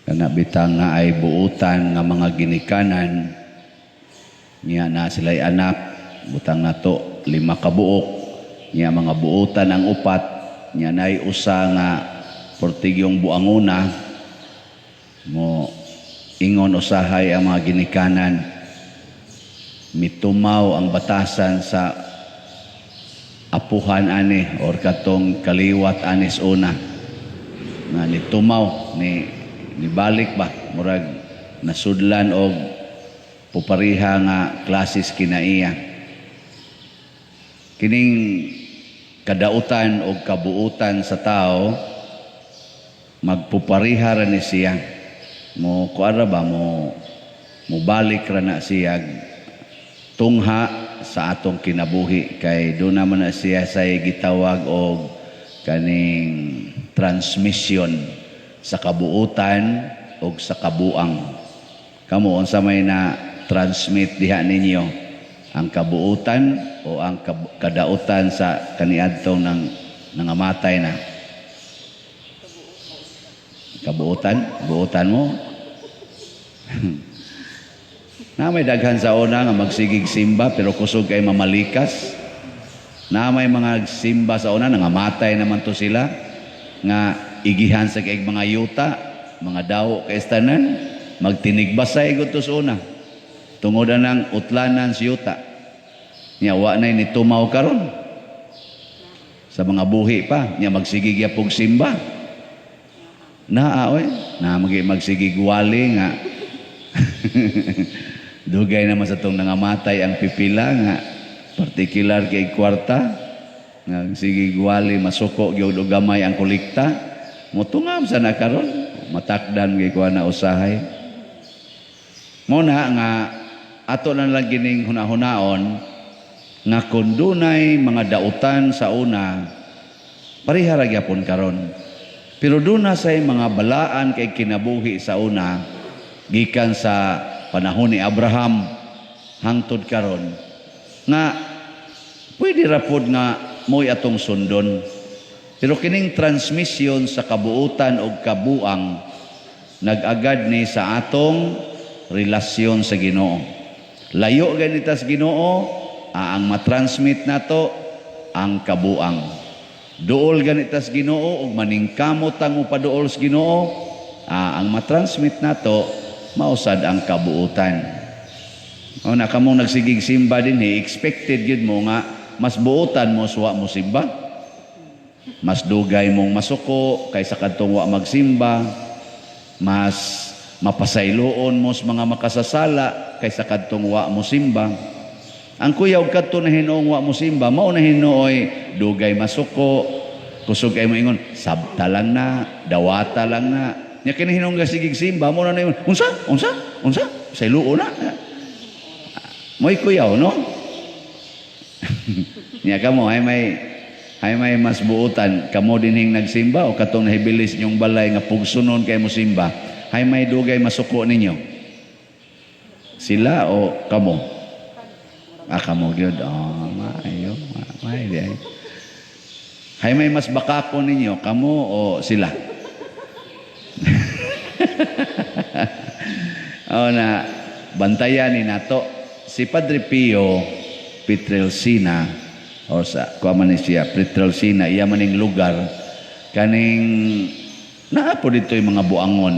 Kana bitang na ay buutan nga mga ginikanan niya na sila'y anak butang nato 5 ka buok niya mga buutan ang upat niya nay usa nga portigyong buanguna mo ingon usahay ang mga ginikanan mitumaw ang batasan sa apuhan ani or katong kaliwat anis una nga nitumaw ni balik ba murag nasudlan og pupariha nga klases kinaiya kining kadautan o kabuutan sa tao magpupariha ra ni siya mo kuara ba mo balik ra na siya tungha sa atong kinabuhi kay do naman na siya say gitawag og kaning transmission sa kabuutan o sa kabuang kamo unsa may na transmit diha ninyo ang kabuutan o ang kadautan sa kaniadtong nangamatay na buutan mo na may daghan sa una nga magsigig simba pero kusog kay mamalikas na may mga simba sa una nangamatay naman to sila nga igihan sa kay mga yuta mga daw kay tanan magtinigbasay gud to sa una tungod ng utlanan si yuta nya wa nay ni tumaw karon sa mga buhi pa nya magsigig yapog simba na magsigig wali nga dugay naman sa itong nangamatay ang pipila nga particular kay kwarta nga sige gwali masuko gyud og gamay ang kolekta motungam sa nakaron matakdan kay kuha na usahay mo na nga ato na lang gining hunahunaon nga kun dunay mga dautan sa una pareha ra gyapon karon pero duna say mga balaan kay kinabuhi sa una gikan sa panahon ni Abraham hangtod karon nga pwede ra pod nga moy atong sundon pero kining transmission sa kabuutan o kabuang nag-agad ni sa atong relasyon sa Ginoo layo ganita sa Ginoo ang matransmit nato ang kabuang duol ganita sa Ginoo ug maningkamot ang upaduol sa Ginoo ang matransmit nato mausad ang kabuutan. O na kamong nagsigig simba din expected yun mo nga mas buutan mo suwa mo simba. Mas dugay mong masuko kaysa kadtong wa magsimba. Mas mapasayloon mo sa mga makasasala kaysa kadtong wa mo simba. Ang kuyaw kadto na hinuong wa mo simba mao na hinuoy dugay masuko kusog kay mo ingon sabta lang na dawata lang na nya kini hinung sigig simba mo na nayon unsa say luo na moy kuyaw no nya kamo ay may mas buutan kamo dinhing nagsimba o katong nahibilis nyong balay nga pugsunon kay mo simba hay may dugay masuko ninyo sila o kamo kamo gyud maayo may hay may mas bakako ninyo kamo o sila na bantayan ni nato si Padre Pio Pietrelcina o sa kuaman ni siya Pietrelcina iya maning lugar kaning naapo dito'y mga buangon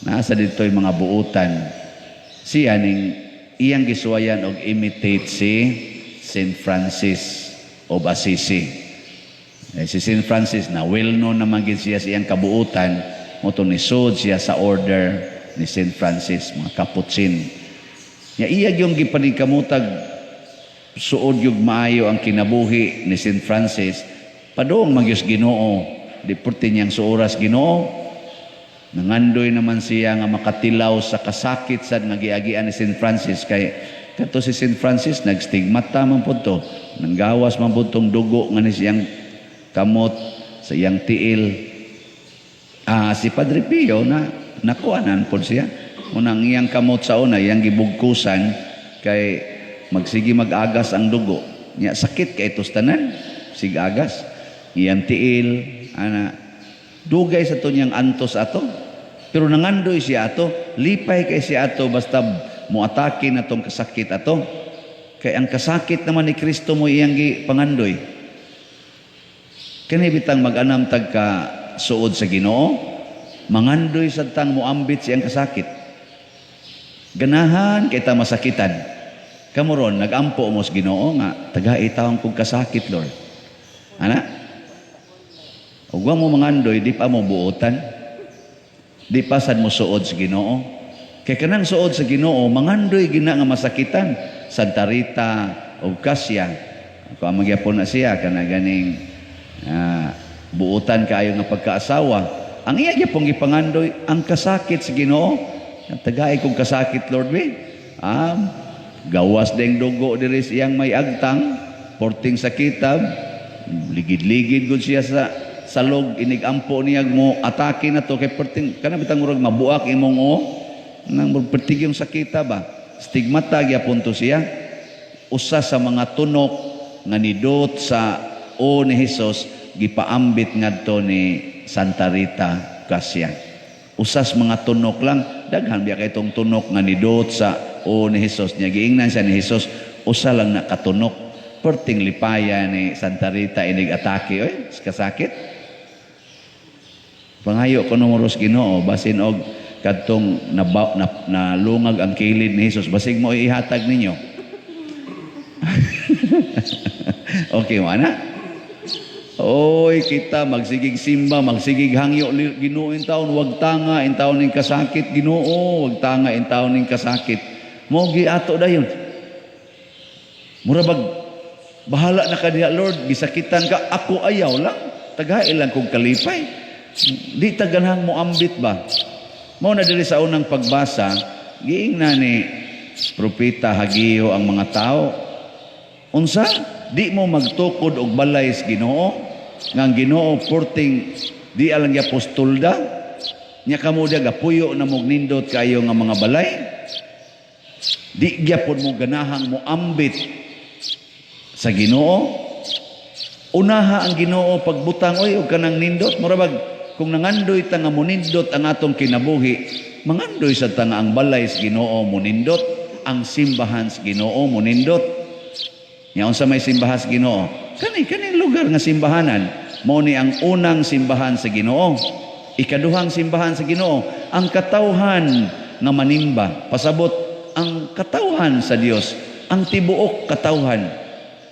naasa dito'y mga buutan siya ning iyang gisuwayan og imitate si Saint Francis of Assisi si Saint Francis na well known naman gid siya sa iyang kabuutan moto ni sud siya sa order ni Saint Francis mga Capuchin nya iya yung gipaningkamutag suod yung maayo ang kinabuhi ni Saint Francis padong magyos Ginoo di purti niyang suoras Ginoo nangandoy naman siya nga makatilaw sa kasakit sad nga giagian ni Saint Francis kay kadto si Saint Francis nagstigmata man pud to nanggawas man pud tong dugo nga ni siyang kamot sa iyang tiil si Padre Pio na nakuanan po siya. Unang iyang kamot sa una, iyang gibugkusan kay magsigi mag-agas ang dugo. Nya sakit kay itos tanan, sig agas. Iyang tiil, dugay sa to niyang antos ato. Pero nangandoy siya ato, lipay kay siya ato basta muatake na tong kasakit ato. Kay ang kasakit naman ni Kristo mo iyang pangandoy. Kani bitang mag-anam tagka suod sa Ginoo, mangandoy sad tang muambit siyang kasakit. Ganahan kay ta masakitan. Kamuron nagampo mo sa Ginoo nga tagai taong kog kasakit, Lord. Ana? Ug wa mo mangandoy di pa mo buotan. Di pa sad mo suod sa Ginoo. Kay kanang suod sa Ginoo mangandoy gina nga masakitan. Santa Rita o Cassia. Kung magyapon na siya kana ganing buotan kaayo nga pagkaasawa. Ang iya gyapon gipangandoy ang kasakit sa Ginoo. Tagai kong kasakit, Lord we. Gawas deng dugo diri siyang may agtang, porting sa kitab, ligid-ligid gud siya sa salog inigampo niya mo atake na to kay perting kana bitang murag mabuak imong nang pertig yung sakita ba stigmata gyapon to siya usa sa mga tunok nga nidot sa ni Hesus gipaambit ngadto ni Santa Rita Cassia. Usas mga tunok lang daghan biya kay tong tunok nga nidot sa ni Hesus niya giingnan siya ni Hesus usa lang nakatunok perting lipaya ni Santa Rita inig atake kasakit. Pangayo ko numeros Ginoo basin og kadtong nalungag ang kilid ni Hesus basig mo ihatag ninyo. Okay mo ana? Oy kita magsigig simba magsigig hangyo Ginoo in taon wag tanga in taon ning kasakit Ginoo wag tanga in taon ning kasakit mo giato dayon. Mura bag bahala na ka diha Lord gisakitan ka ako ayaw lang tagay lang kog kalipay. Di taganhang mo ambit ba? Mo na diri sa unang pagbasa, giingna ni propeta Hageo ang mga tao. Unsa? Di mo magtukod og balay sa Ginoo, nga ang Ginoo porting di alang ya apostolda, nya kamo dia gapuyo na mo nindot kayo nga mga balay. Di gyapon mo ganahang mo ambit sa Ginoo. Unaha ang Ginoo pagbutang og kanang nindot murabag kung nangandoy ta nga munindot ang atong kinabuhi, mangandoy sa ta nga ang balay sa Ginoo munindot, ang simbahan sa Ginoo munindot. Nya unsa may simbahan sa Ginoo? Kani lugar nga simbahanan, mao ni ang unang simbahan sa Ginoo. Ikaduhang simbahan sa Ginoo, ang katawhan nga manimba, pasabot ang katawhan sa Dios, ang tibuok katawhan.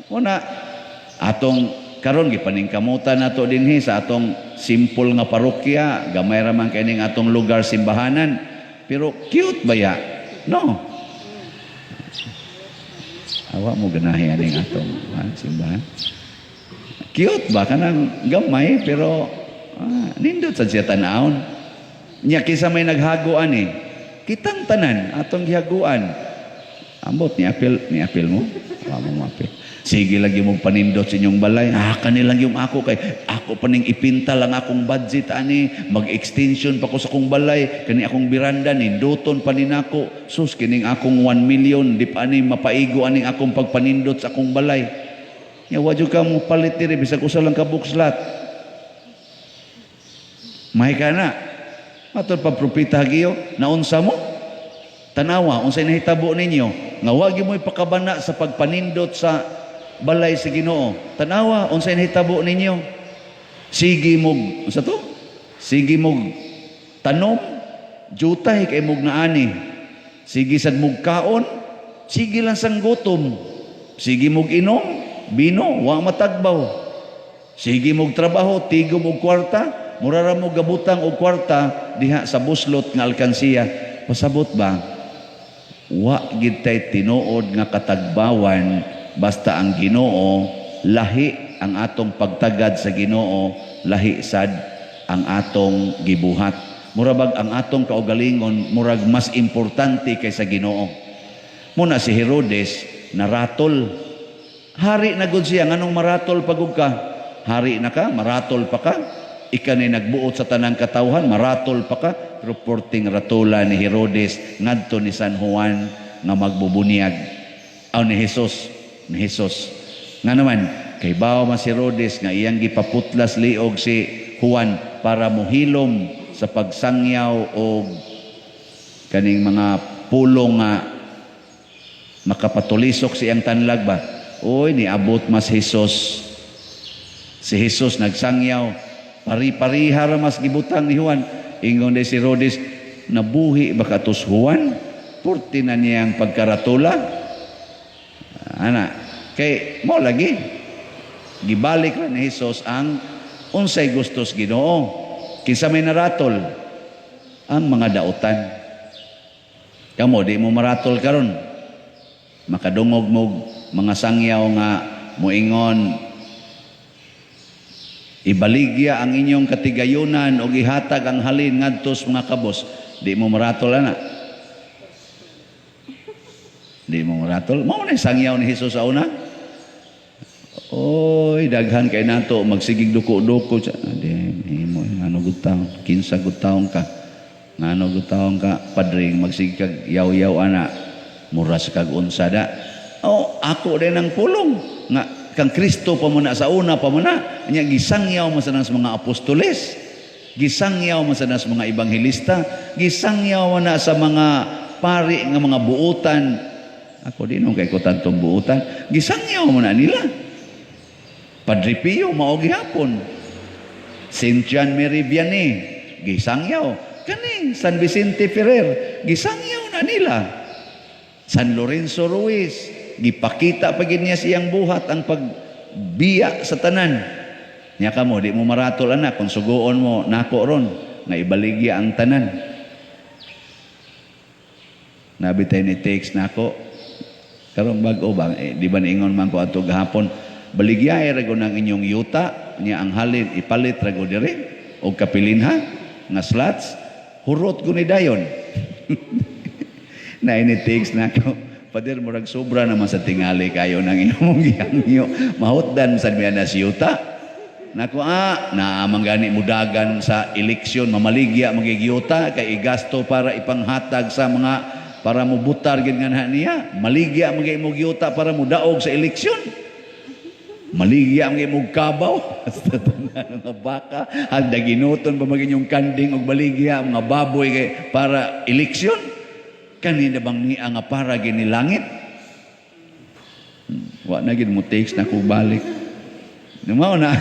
Una atong karon gipaningkamutan nato dinhi sa atong simple nga parokya, gamay ra man kining atong lugar simbahanan. Pero cute ba ya? No. Awa mo ganahi aning atong simbahan. Cute ba kanang gamay pero nindot sa siya tanawon. Nya kisa may naghaguan kitang tanan atong gihaguan. Ambot ni apil mo. Wa mo apil. Sige lagi mong panindot sa inyong balay. Kanilang yung ako kay ako paning ipinta lang akong budget ani, mag-extension pa ko sa akong balay, kani akong biranda nindoton pa ninako. Sus kining akong 1 million di pa ani mapaigo aning akong pagpanindot sa akong balay. Nya wa jud ka mo palit diri bisag usa lang ka bukslat. May kana. Matod pa propeta Hageo, naunsa mo? Tanawa unsay nahitabo ninyo nga wa gyud mo ipakabana sa pagpanindot sa balay sa Ginoo. Tanawa unsay nahitabo ninyo? Sige mog unsa to? Sige mog tanom, jutay kay mog naani. Sige sad mog kaon, sige lang sang gutom. Sige mog inom, bino wa matagbaw. Sige mog trabaho, tigom og kwarta, mura ra mo gabutang og kwarta diha sa buslot nga alkansiya. Pasabot ba? Wa gid tay tinuod nga katagbawan basta ang Ginoo lahi ang atong pagtagad sa Ginoo lahi sad ang atong gibuhat. Murabag ang atong kaugalingon murag mas importante kaysa Ginoo. Muna si Herodes naratol. Hari na gud siya nganong maratol pagug ka? Hari na ka, maratol pa ka? Ika ni nagbuot sa tanang katawhan, maratol pa ka? Reporting ratula ni Herodes ngadto ni San Juan nga magbubunyag. Ni Jesus. Nga naman, kay bawa man si Herodes nga iyang gipaputlas liog si Juan para muhilom sa pagsangyaw o kaning mga pulong nga makapatulisok siyang tanlag ba. Oy, niabot mas Hesus. Si Hesus nagsangyaw, pari-pariha ra mas gibutang ni Juan. Ingon de si Herodes, nabuhi ba katus Juan? Purti na niyang pagkaratula. Ana, kay mo lagi gibalik ra ni Hesus ang unsay gustos Ginoo. Kinsa may naratol ang mga dautan. Kamo di mo maratol karon. Makadungog mo mga sangyaw nga moingon ibaligya ang inyong katigayunan o gihatag ang halin ngadtos mga kabos. Di mo maratol ana. Di mo maratol. Mao na sangyaw ni Hesus sa una. Oy, daghan kay nato magsigig duko-duko. Di mo ano gutaw, kinsa gutaw ka. Ngano gutaw ka padring magsigig kag yaw-yaw ana. Muras kag unsa da. Oh, ako din ang pulong nga kang Kristo pa muna sa una pa muna nya gisangyaw mo sa mga apostoles, gisangyaw mo sa mga ebanghelista, gisangyaw na sa mga pari nga mga buutan. Ako din kay ko tantong buutan, gisangyaw mo na nila. Padre Pio mao gihapon, Saint John Mary Vianney gisangyaw, kaning San Vicente Ferrer gisangyaw na nila. San Lorenzo Ruiz gipakita pa gid niya siyang buhat ang pagbiya sa tanan. Nya kamo di mo maratol anak kung suguon mo nako ron nga ibaligya ang tanan. Nabitay ni text nako karon bag-o ba di ba niingon man ko ato gahapon baligya ra gud ang inyong yuta nya ang halin ipalit ra gud dire og kapilinha nga slots hurot gud ni dayon. Na ini text nako Pader, murag sobra naman sa tingali kayo ng imong gihangyo. Mahutdan sa miya na siyuta. Naku, naamang gani mudagan sa eleksyon, mamaligya, magigiyuta, kay igasto para ipanghatag sa mga, para mubutar gid nga niya. Maligya, magigiyuta para mudaog sa eleksyon. Maligya, magigiyukabaw. Basta tanan nga baka, hagda ginuton pa maging yung kanding o baligya, mga baboy kay, para eleksyon. Kanina bang niya nga para ginilangit? Wa na gid mo text na ko balik. Numao na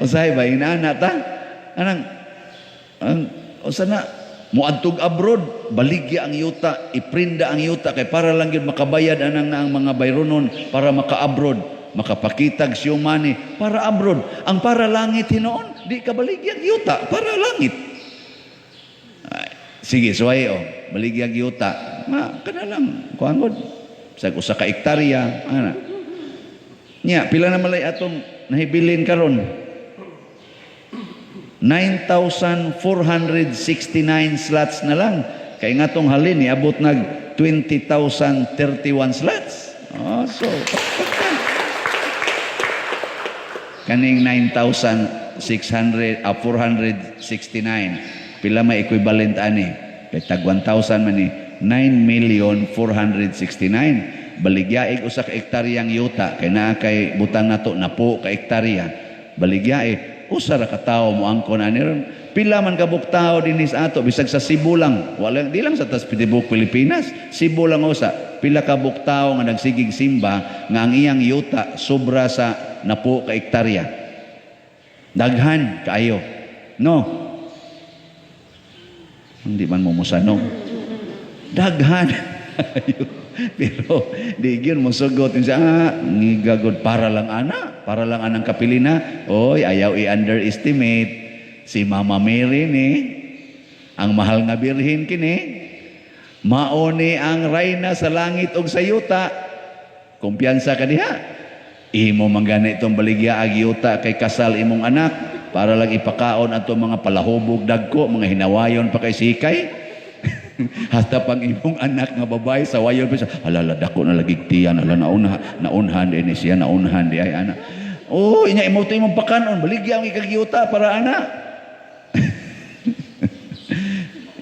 usahay ba inana ta? Anang usana muadtog abroad, baligya ang yuta, iprinda ang yuta kay para lang gyud makabayad anang na ang mga bayronon para maka-abroad, makapakitag siyong money para abroad. Ang para langit hinoon, di ka baligya ang yuta para langit. Sige, suway baligya ang yuta. Kana lang, kuangod. Sa usa ka hektarya, ana. Nya, pila na malay atong nahibilin karon? 9,469 slots na lang. Kay nga tong halin, abot nag 20,031 slots. So, kaning 469. Pila may equivalent ani? Kay tag 1,000 man ni 9,469,000. Baligyaig usa ka hektaryang yuta kay naa kay butang nato napo ka hektarya. Baligyaig usa ra ka tawo mo angkon ani ron. Pila man ka buktaw dinis ato bisag sa Cebu lang. Wala di lang sa Taspitibuk Pilipinas. Cebu lang usa. Pila ka buktaw nga nagsigig simba nga ang iyang yuta sobra sa napo ka hektarya. Daghan kaayo. No. Hindi man mo musanong. Daghan. Pero di gyud mo sugot siya, ngigagod para lang anang kapilina. Oy, ayaw i-underestimate si Mama Mary ni ang mahal nga birhen kini. Mao ni ang rayna sa langit ug sa yuta. Kumpiyansa ka diha. Imo manggana itong baligya ag yuta kay kasal imong anak para lang ipakaon ato mga palahubog dagko, mga hinawayon pa kay sikay. Hasta pang imong anak nga babae sa wayon pa siya, alala dako na lagi tiyan, ala naunhan din siya, naunhan di ay anak. Oh, inya imo to imong pakanon, baligya ang ikagyuta para anak.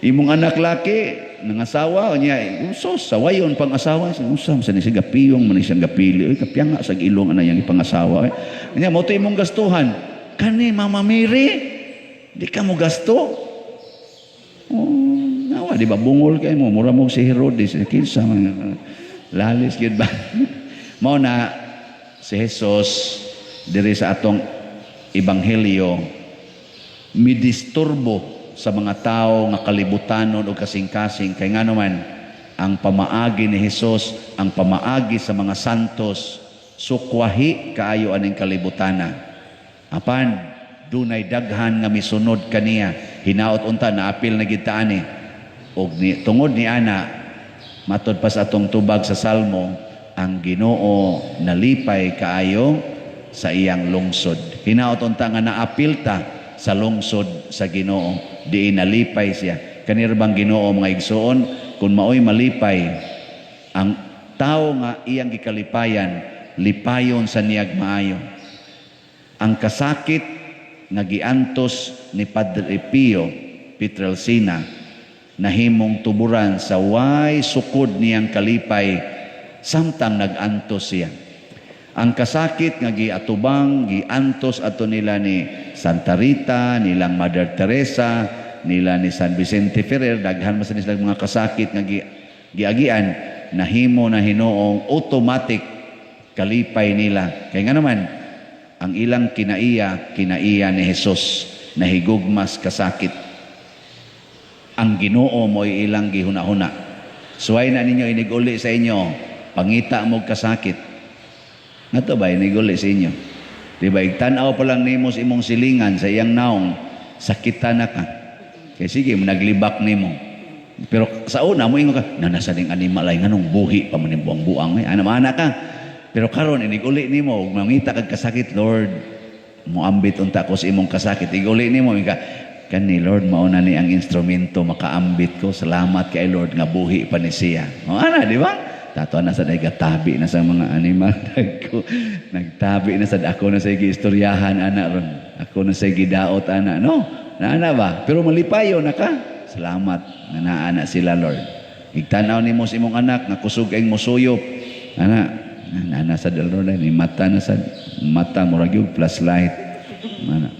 Imong anak laki nangasawa niya, usos sa wayon pang asawa, usam sa ni siya gapiyong man siyang gapili, oy kapyanga sa ilong ana yang ipangasawa. Nya mo to imong gastuhan. Kani Mama Mary Di ka mo gasto. Nawa, di ba bungol kayo mo, mura mo si Herodes, kinsa man lalis gyud ba? Mao na si Jesus diri sa atong ebanghelyo midisturbo sa mga tao nga kalibutanon o kasing-kasing kay ngano man ang pamaagi ni Jesus, ang pamaagi sa mga santos sukwahi kaayo aning kalibutana. Apan dunay daghan nga misunod kaniya, hinaot unta na apil na gid ta ani. Og tungod ni ana matod pa sa atong tubag sa Salmo, ang Ginoo nalipay kaayo sa iyang lungsod. Hinaot unta nga naapil ta sa lungsod sa Ginoo, di nalipay siya. Kanir bang Ginoo mga igsoon, kung maoy malipay ang tao nga iyang gikalipayan, lipayon sa niyag maayo. Ang kasakit nga giantos ni Padre Pio Pietrelcina nahimong tuburan sa way sukod niyang kalipay samtang nagantos siya. Ang kasakit nga giatubang giantos ato nila ni Santa Rita, nilang Mother Teresa, nila ni San Vicente Ferrer, daghan man sa nilang mga kasakit nga giagian, nahimo na Hinoong automatic kalipay nila. Kaya nga naman ang ilang kinaiya ni Jesus na higugmas kasakit. Ang Ginoo mo'y ilang gihuna-huna. Suway na ninyo iniguli sa inyo, pangita mo kasakit. Nato ba iniguli sa inyo? Diba, igtanaw pa lang nimo sa imong silingan sa iyang naong, sakitan na ka. Kaya sige, naglibak nimo. Pero sa una mo ingo ka, nanasaling animal ay nganong buhi pa man yung buang-buang. Ana ka. Pero karon iniguli nimo, ug mangita kag kasakit, Lord, moambit unta ko sa imong kasakit. Iguli nimo ka, kani Lord, mauna ni ang instrumento makaambit ko. Salamat kay Lord nga buhi pa ni siya. O ana, di ba? Tato na sa nagatabi na sa mga animal. Nagtabi na sa ako na sa giistoryahan ana ron. Ako na sa gidaot ana. No, naana ba? Pero malipayo na ka. Salamat na naana sila, Lord. Igtanaw nimo sa imong anak nga kusog ang musuyop. Ana, naana sa Lord ni mata na sa mata murag yung flashlight. Ana.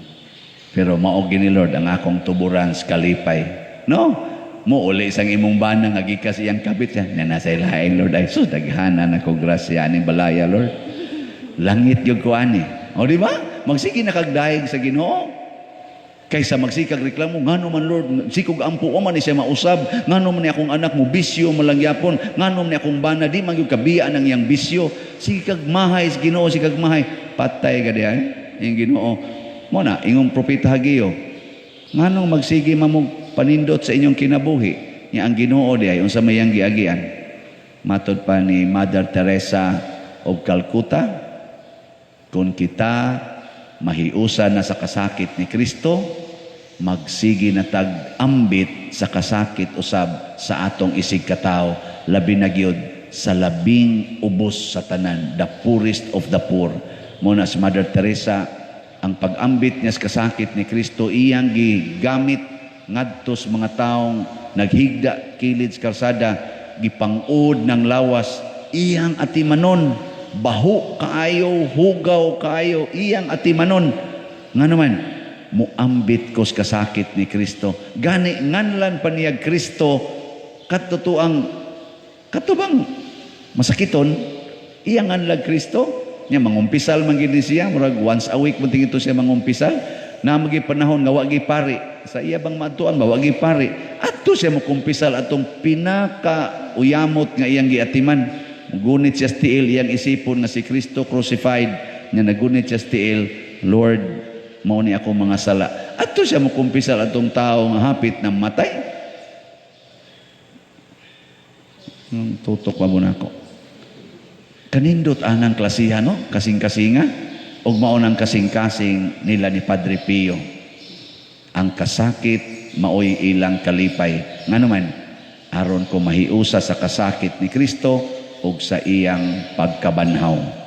Pero mao gini Lord ang akong tuburan sa kalipay. No? Mo uli sang imong bana nga gikas iyang kabit siya. Nasa ilahin Lord ay sus daghanan ako grasya aning balaya Lord. Langit yung ko ani. O di ba? Magsige na kagdayeg sa Ginoo. Kaysa magsikag reklamo, ngano man Lord, sikog ampo o man ni siya mausab, ngano man ni akong anak mo bisyo malangyapon, ngano man ni akong bana di man yung kabiyaan ng iyang bisyo. Sige kag mahay sa Ginoo, sige kag mahay. Patay ka diyan. Yung Ginoo. Mo na ingong propeta Hageo. Nganong magsige mamog panindot sa inyong kinabuhi niya ang Ginoo di ay unsa mayang giagian. Matod pa ni Mother Teresa of Calcutta, kung kita mahiusan na sa kasakit ni Kristo, magsigi na tag-ambit sa kasakit usab sa atong isig katao, labi na gyud sa labing ubos sa tanan, the poorest of the poor. Muna si Mother Teresa, ang pag-ambit niya sa kasakit ni Kristo iyang gigamit ngadtos mga taong naghigda kilid sa karsada, gipangud ng lawas, iyang atimanon, baho kaayo, hugaw kaayo, iyang atimanon. Nga naman, muambit ko sa kasakit ni Kristo. Gani nganlan pa niya Kristo, katubang masakiton, iyang nganlag Kristo, niya mangumpisal man gid siya, murag once a week man ito siya mangumpisal, na magi panahon nga wagi pari sa iya bang matuan mawagi pari adto siya mo kumpisal atong pinaka uyamot nga iyang giatiman. Gunit siya stiil iyang isipon na si Kristo crucified, nga nagunit siya stiil, Lord, mao ni ako mga sala. Adto siya mo kumpisal atong tao nga hapit ng matay. Tutok pa muna ako. Kanindot anang klasihan, no? Kasing-kasinga ug mao nang kasing-kasing nila ni Padre Pio. Ang kasakit maoy ilang kalipay. Ngano man aron ko mahiusa sa kasakit ni Kristo ug sa iyang pagkabanhaw.